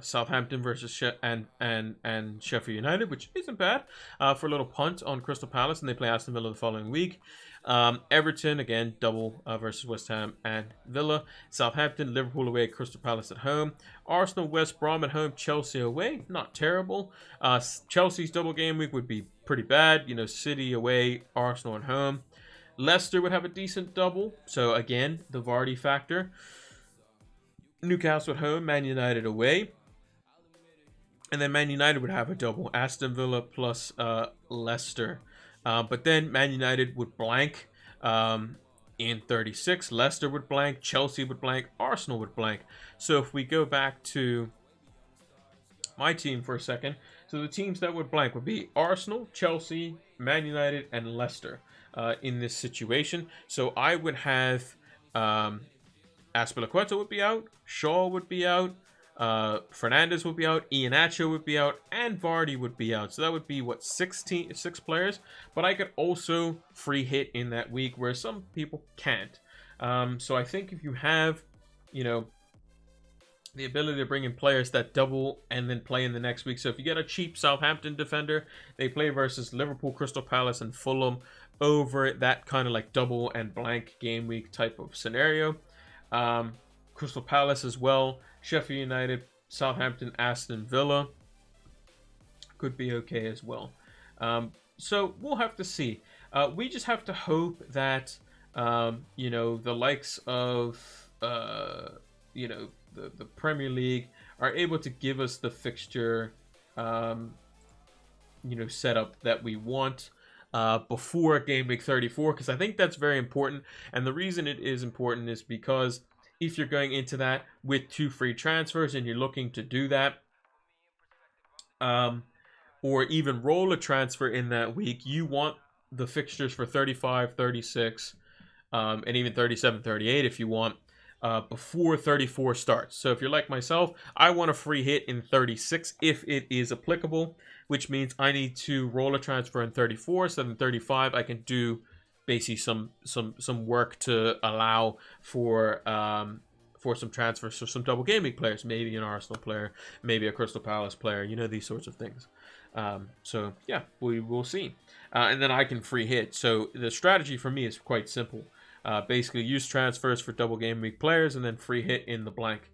Southampton versus and Sheffield United, which isn't bad for a little punt on Crystal Palace, and they play Aston Villa the following week. Everton again double versus West Ham and Villa. Southampton, Liverpool away, Crystal Palace at home. Arsenal, West Brom at home, Chelsea away. Not terrible. Chelsea's double game week would be pretty bad. You know, City away, Arsenal at home. Leicester would have a decent double. So again, the Vardy factor. Newcastle at home, Man United away. And then Man United would have a double. Aston Villa plus Leicester. But then Man United would blank in 36. Leicester would blank. Chelsea would blank. Arsenal would blank. So if we go back to my team for a second. So the teams that would blank would be Arsenal, Chelsea, Man United, and Leicester in this situation. So I would have Azpilicueta would be out. Shaw would be out. Fernandes would be out, Iheanacho would be out, and Vardy would be out. So that would be, what, 6 players? But I could also free hit in that week where some people can't. So I think if you have, you know, the ability to bring in players that double and then play in the next week. So if you get a cheap Southampton defender, they play versus Liverpool, Crystal Palace, and Fulham over that kind of like double and blank game week type of scenario. Crystal Palace as well. Sheffield United, Southampton, Aston Villa could be okay as well. So we'll have to see. We just have to hope that you know, the likes of you know, the Premier League are able to give us the fixture you know, setup that we want before game week 34, because I think that's very important. And the reason it is important is because if you're going into that with 2 free transfers and you're looking to do that, or even roll a transfer in that week, you want the fixtures for 35, 36, and even 37, 38 if you want, before 34 starts. So if you're like myself, I want a free hit in 36 if it is applicable, which means I need to roll a transfer in 34, so in 35 I can do basically some work to allow for some transfers for some double game week players, maybe an Arsenal player, maybe a Crystal Palace player, you know, these sorts of things. So yeah, we will see. And then I can free hit. So the strategy for me is quite simple. Basically use transfers for double game week players and then free hit in the blank.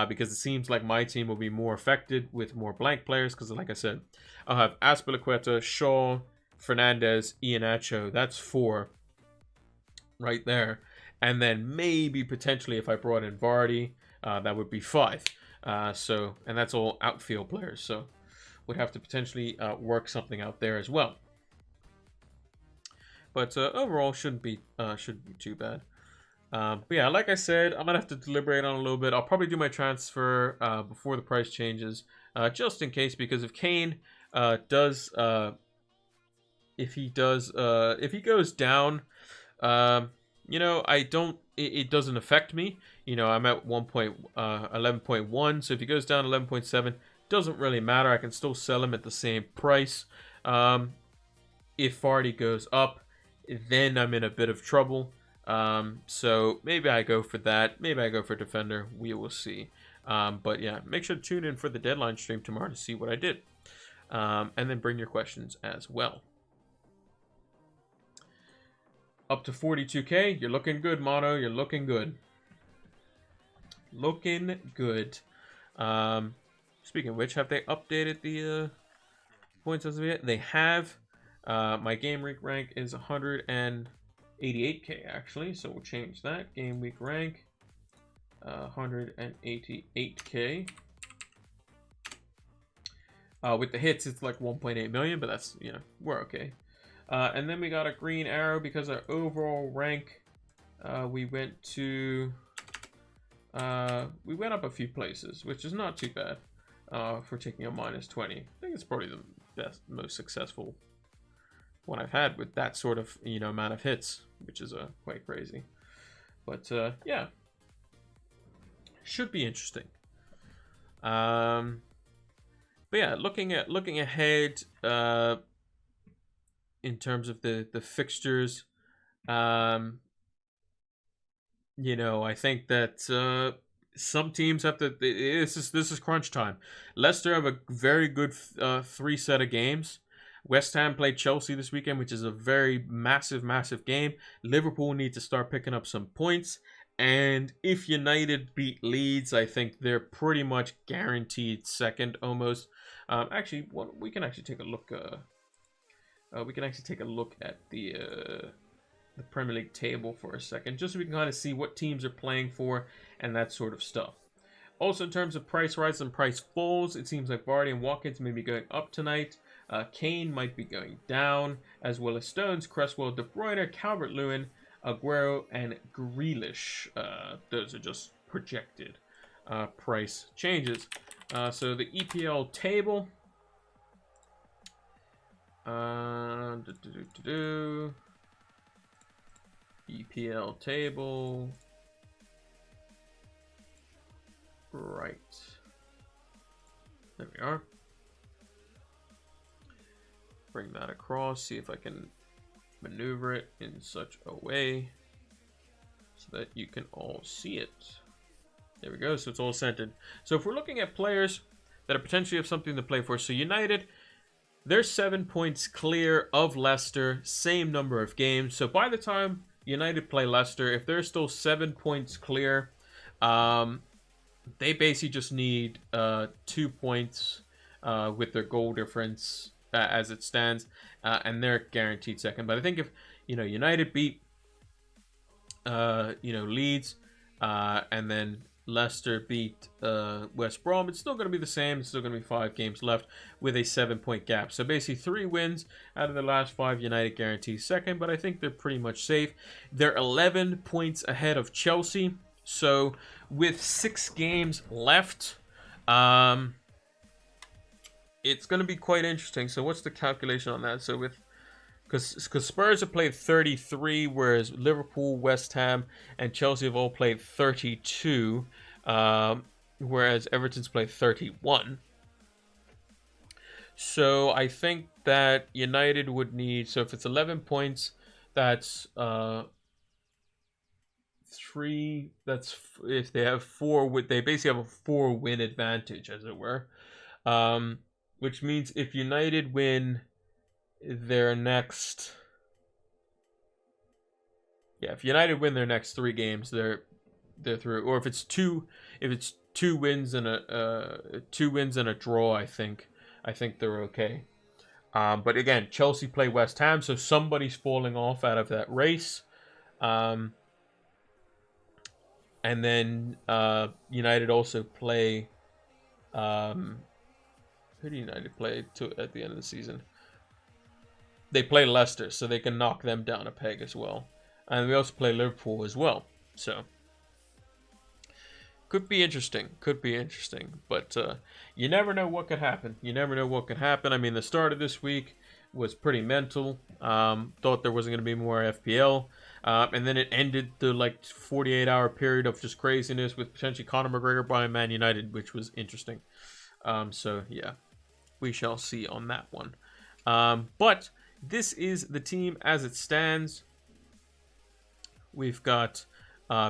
Because it seems like my team will be more affected with more blank players. Because like I said, I'll have Azpilicueta, Shaw, Fernandes, Iheanacho. That's 4 right there. And then maybe potentially if I brought in Vardy, that would be 5. So, and that's all outfield players. So would have to potentially work something out there as well. But overall shouldn't be too bad. But yeah, like I said, I'm gonna have to deliberate on a little bit. I'll probably do my transfer before the price changes, just in case, because if Kane does if he goes down, you know, it doesn't affect me. You know, I'm at 11.1, so if he goes down 11.7, doesn't really matter. I can still sell him at the same price. If Vardy goes up, then I'm in a bit of trouble. So maybe I go for that. Maybe I go for defender. We will see. But yeah, make sure to tune in for the deadline stream tomorrow to see what I did. And then bring your questions as well. Up to 42K. You're looking good, Mono. You're looking good. Looking good. Speaking of which, have they updated the points as of yet. They have. My Gameweek rank is 188k actually, so we'll change that. Gameweek rank 188k. With the hits, it's like 1.8 million, but that's, you know, we're okay. And then we got a green arrow because our overall rank, we went up a few places, which is not too bad for taking a -20. I think it's probably the best, most successful one I've had with that sort of, you know, amount of hits, which is quite crazy. But yeah, should be interesting. But yeah, looking ahead in terms of the fixtures, you know, I think that some teams have to. This is crunch time. Leicester have a very good 3 set of games. West Ham played Chelsea this weekend, which is a very massive game. Liverpool need to start picking up some points. And if United beat Leeds, I think they're pretty much guaranteed second almost. Actually, we can actually take a look. We can actually take a look at the Premier League table for a second, just so we can kind of see what teams are playing for and that sort of stuff. Also, in terms of price rises and price falls, it seems like Vardy and Watkins may be going up tonight. Kane might be going down, as well as Stones, Cresswell, De Bruyne, Calvert-Lewin, Aguero, and Grealish. Those are just projected price changes. So the EPL table. EPL table. Right. There we are. Bring that across, see if I can maneuver it in such a way so that you can all see it. There we go, so it's all centered. So if we're looking at players that are potentially have something to play for, so United, they're 7 points clear of Leicester, same number of games. So by the time United play Leicester, if they're still 7 points clear, they basically just need 2 points with their goal difference as it stands, and they're guaranteed second. But I think if, you know, United beat you know, Leeds, and then Leicester beat West Brom, it's still going to be the same. It's still going to be 5 games left with a 7-point gap. So basically 3 wins out of the last 5, United guarantees second, but I think they're pretty much safe. They're 11 points ahead of Chelsea. So with 6 games left, it's going to be quite interesting. So what's the calculation on that? So with, because Spurs have played 33, whereas Liverpool, West Ham, and Chelsea have all played 32, whereas Everton's played 31. So I think that United would need, so if it's 11 points, that's 3, that's if they have 4, they basically have a 4-win advantage, as it were. Which means if United win their next, if United win their next 3 games, they're through. Or if it's 2 wins and a 2 wins and a draw, I think they're okay. But again, Chelsea play West Ham, so somebody's falling off out of that race. And then United also play. Who do United play at the end of the season? They play Leicester, so they can knock them down a peg as well. And we also play Liverpool as well. So could be interesting. But you never know what could happen. I mean, the start of this week was pretty mental. Thought there wasn't going to be more FPL. And then it ended the 48-hour period of just craziness with potentially Conor McGregor buying Man United, which was interesting. So yeah, we shall see on that one. But this is the team as it stands. We've got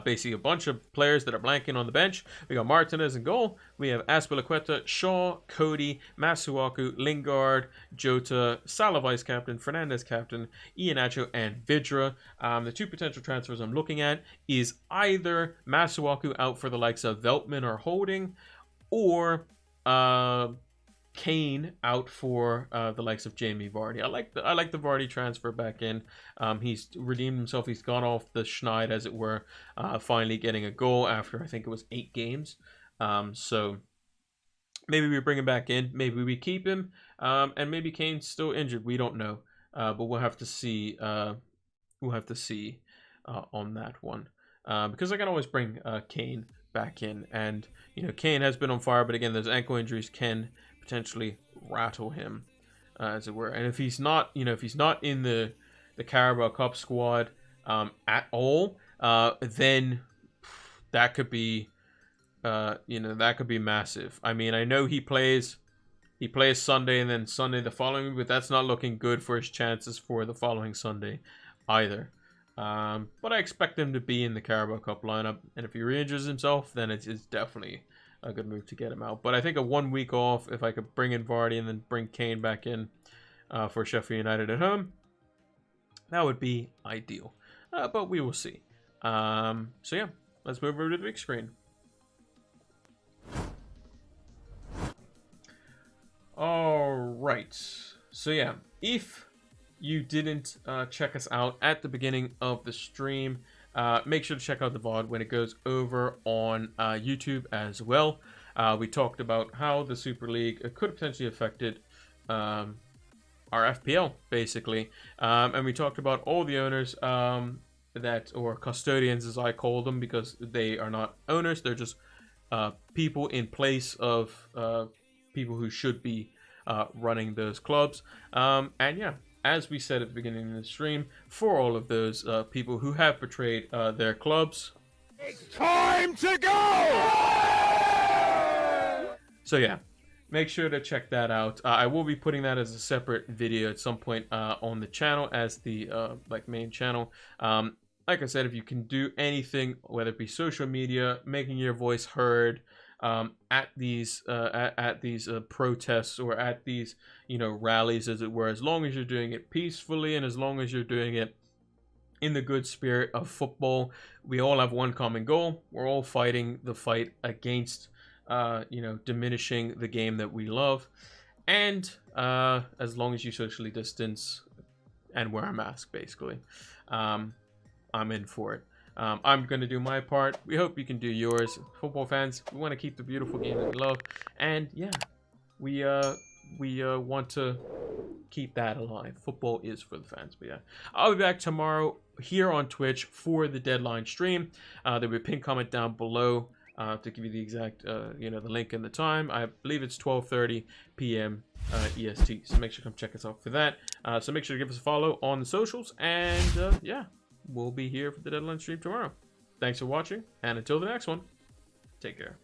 basically a bunch of players that are blanking on the bench. We got Martinez in goal. We have Azpilicueta, Shaw, Cody, Masuaku, Lingard, Jota, Salah vice captain, Fernandez captain, Iheanacho, and Vidra. The 2 potential transfers I'm looking at is either Masuaku out for the likes of Veltman or Holding, or Kane out for the likes of Jamie Vardy. I like the Vardy transfer back in. He's redeemed himself. He's gone off the schneid, as it were, finally getting a goal after I think it was 8 games. So maybe we bring him back in. Maybe we keep him. And maybe Kane's still injured. We don't know. But we'll have to see. On that one. Because I can always bring Kane back in, and Kane has been on fire, but again, those ankle injuries can potentially rattle him, as it were. And if he's not, if he's not in the Carabao Cup squad at all, then that could be, that could be massive. I mean, I know he plays Sunday and then Sunday the following, but that's not looking good for his chances for the following Sunday either. But I expect him to be in the Carabao Cup lineup, and if he re-injures himself, then it's definitely a good move to get him out. But I think a 1 week off, if I could bring in Vardy and then bring Kane back in for Sheffield United at home, that would be ideal. But we will see. So yeah, let's move over to the big screen. All right. So yeah, if you didn't check us out at the beginning of the stream, make sure to check out the VOD when it goes over on YouTube as well. We talked about how the Super League could potentially affected our FPL, basically. And we talked about all the owners or custodians, as I call them, because they are not owners. They're just people in place of people who should be running those clubs. And yeah, as we said at the beginning of the stream, for all of those people who have betrayed their clubs, It's time to go! So yeah, make sure to check that out. I will be putting that as a separate video at some point on the channel as the main channel. Like I said, if you can do anything, whether it be social media, making your voice heard, at these protests or at these rallies, as it were, as long as you're doing it peacefully and as long as you're doing it in the good spirit of football, we all have one common goal. We're all fighting the fight against diminishing the game that we love, and as long as you socially distance and wear a mask, basically, I'm in for it. I'm going to do my part. We hope you can do yours. Football fans, we want to keep the beautiful game that we love. And yeah, we want to keep that alive. Football is for the fans. But yeah, I'll be back tomorrow here on Twitch for the deadline stream. There'll be a pinned comment down below to give you the exact, the link and the time. I believe it's 12:30 p.m. EST. So make sure to come check us out for that. So make sure to give us a follow on the socials. And yeah, we'll be here for the deadline stream tomorrow. Thanks for watching, and until the next one, take care.